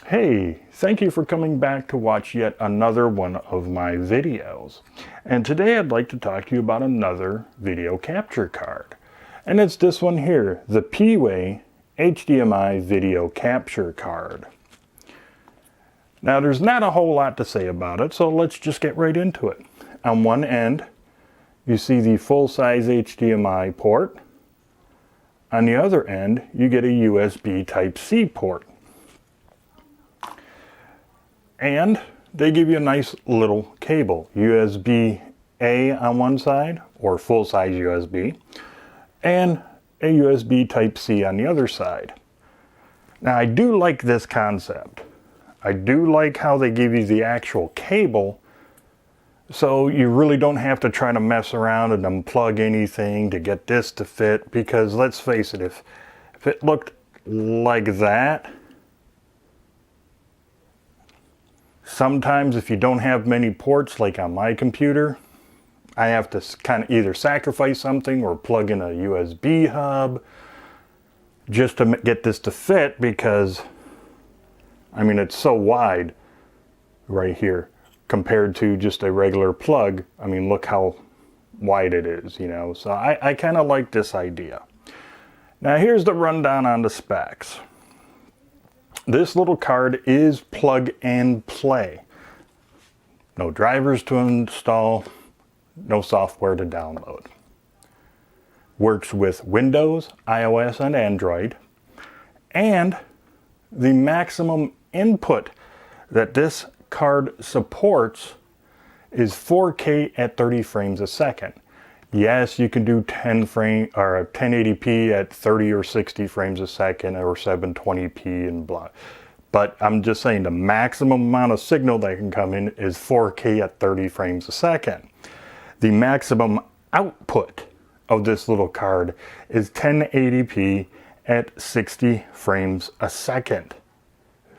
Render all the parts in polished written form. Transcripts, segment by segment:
Hey, thank you for coming back to watch yet another one of my videos. And today I'd like to talk to you about another video capture card. And it's this one here, the PWAY HDMI video capture card. Now there's not a whole lot to say about it, so let's just get right into it. On one end, you see the full-size HDMI port. On the other end, you get a USB Type-C port. And they give you a nice little cable, USB-A on one side, or full-size USB, and a USB Type-C on the other side. Now I do like this concept. I do like how they give you the actual cable, so you really don't have to try to mess around and unplug anything to get this to fit, because let's face it, if it looked like that, sometimes if you don't have many ports like on my computer, I have to kind of either sacrifice something or plug in a USB hub just to get this to fit, because I mean it's so wide right here compared to just a regular plug. I mean, look how wide it is, you know. So I kind of like this idea. Now here's the rundown on the specs. This little card is plug and play. No drivers to install, no software to download. Works with Windows, iOS, and Android. And the maximum input that this card supports is 4K at 30 frames a second. Yes, you can do 1080p at 30 or 60 frames a second, or 720p and blah. But I'm just saying the maximum amount of signal that can come in is 4K at 30 frames a second. The maximum output of this little card is 1080p at 60 frames a second.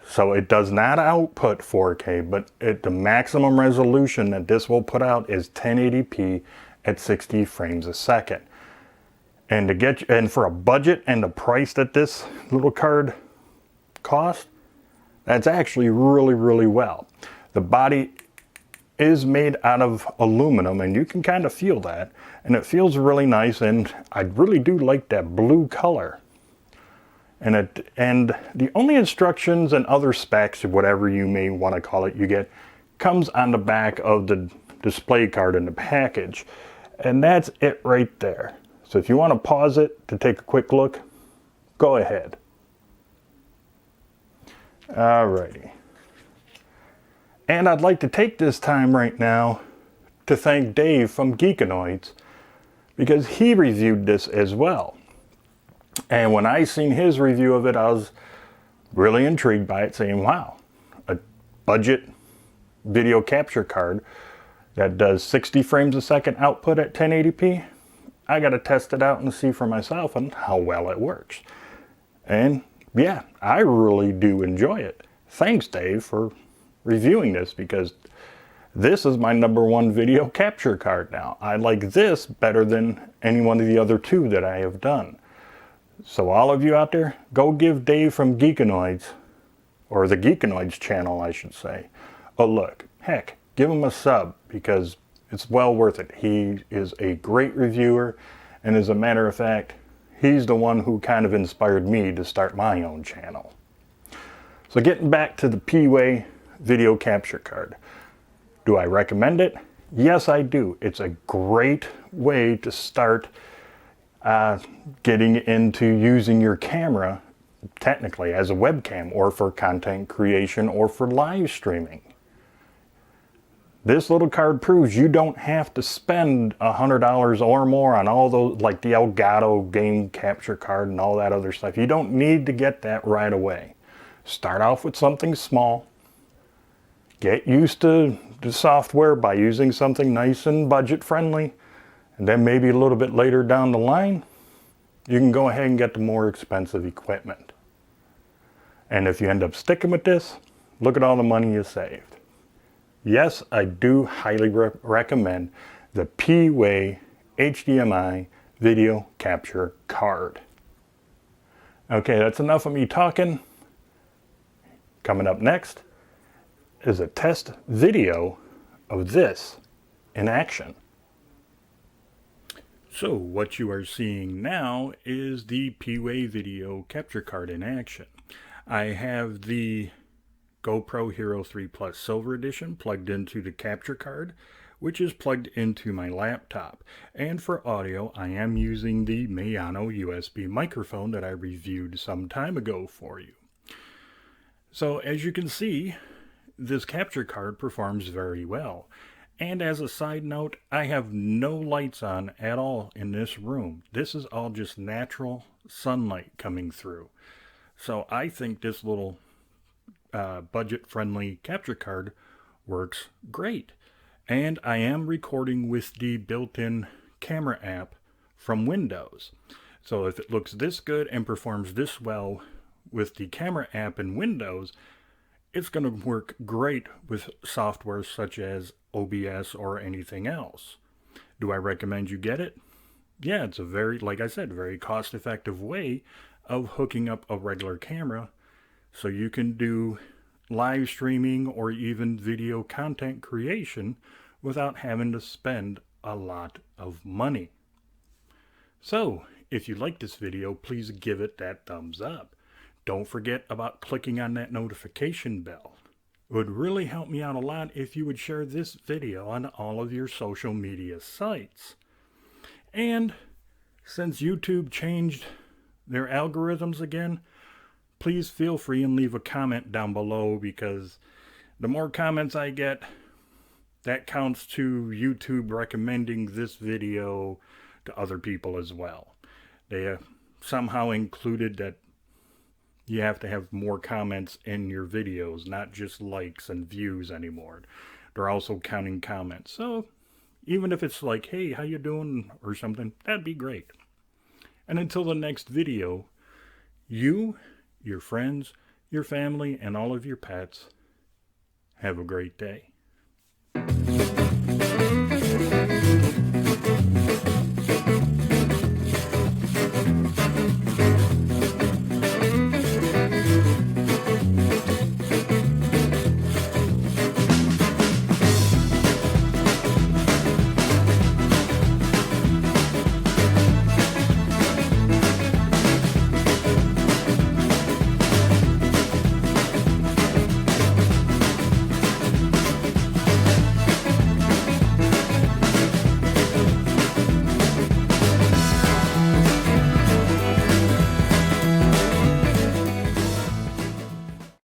So it does not output 4K, but the maximum resolution that this will put out is 1080p at 60 frames a second. And for a budget and the price that this little card costs, that's actually really well. The body is made out of aluminum, and you can kind of feel that, and it feels really nice, and I really do like that blue color. And the only instructions and other specs, whatever you may want to call it, you get comes on the back of the display card in the package. And that's it right there. So if you want to pause it to take a quick look, go ahead. Alrighty. And I'd like to take this time right now to thank Dave from Geekanoids, because he reviewed this as well. And when I seen his review of it, I was really intrigued by it, saying, wow, a budget video capture card that does 60 frames a second output at 1080p. I got to test it out and see for myself and how well it works. And yeah, I really do enjoy it. Thanks, Dave, for reviewing this, because this is my #1 video capture card now. I like this better than any one of the other two that I have done. So all of you out there, go give Dave from Geekanoids, or the Geekanoids channel I should say, a look. Heck, give him a sub, because it's well worth it. He is a great reviewer, and as a matter of fact, he's the one who kind of inspired me to start my own channel. So getting back to the PWAY video capture card. Do I recommend it? Yes, I do. It's a great way to start getting into using your camera, technically, as a webcam, or for content creation, or for live streaming. This little card proves you don't have to spend $100 or more on all those, like the Elgato game capture card and all that other stuff. You don't need to get that right away. Start off with something small. Get used to the software by using something nice and budget friendly. And then maybe a little bit later down the line, you can go ahead and get the more expensive equipment. And if you end up sticking with this, look at all the money you saved. Yes, I do highly recommend the PWAY HDMI video capture card. Okay, that's enough of me talking. Coming up next is a test video of this in action. So what you are seeing now is the PWAY video capture card in action. I have the GoPro Hero 3 Plus Silver Edition plugged into the capture card, which is plugged into my laptop. And for audio, I am using the Mayano USB microphone that I reviewed some time ago for you. So as you can see, this capture card performs very well. And as a side note, I have no lights on at all in this room. This is all just natural sunlight coming through. So I think this little budget-friendly capture card works great. And I am recording with the built-in camera app from Windows. So if it looks this good and performs this well with the camera app in Windows, it's going to work great with software such as OBS or anything else. Do I recommend you get it? Yeah, it's a very, like I said, very cost-effective way of hooking up a regular camera so you can do live streaming or even video content creation without having to spend a lot of money. So, if you like this video, please give it that thumbs up. Don't forget about clicking on that notification bell. It would really help me out a lot if you would share this video on all of your social media sites. And since YouTube changed their algorithms again, please feel free and leave a comment down below, because the more comments I get, that counts to YouTube recommending this video to other people as well. They have somehow included that you have to have more comments in your videos, not just likes and views anymore. They're also counting comments. So even if it's like, hey, how you doing, or something, that'd be great. And until the next video, you, your friends, your family, and all of your pets, have a great day.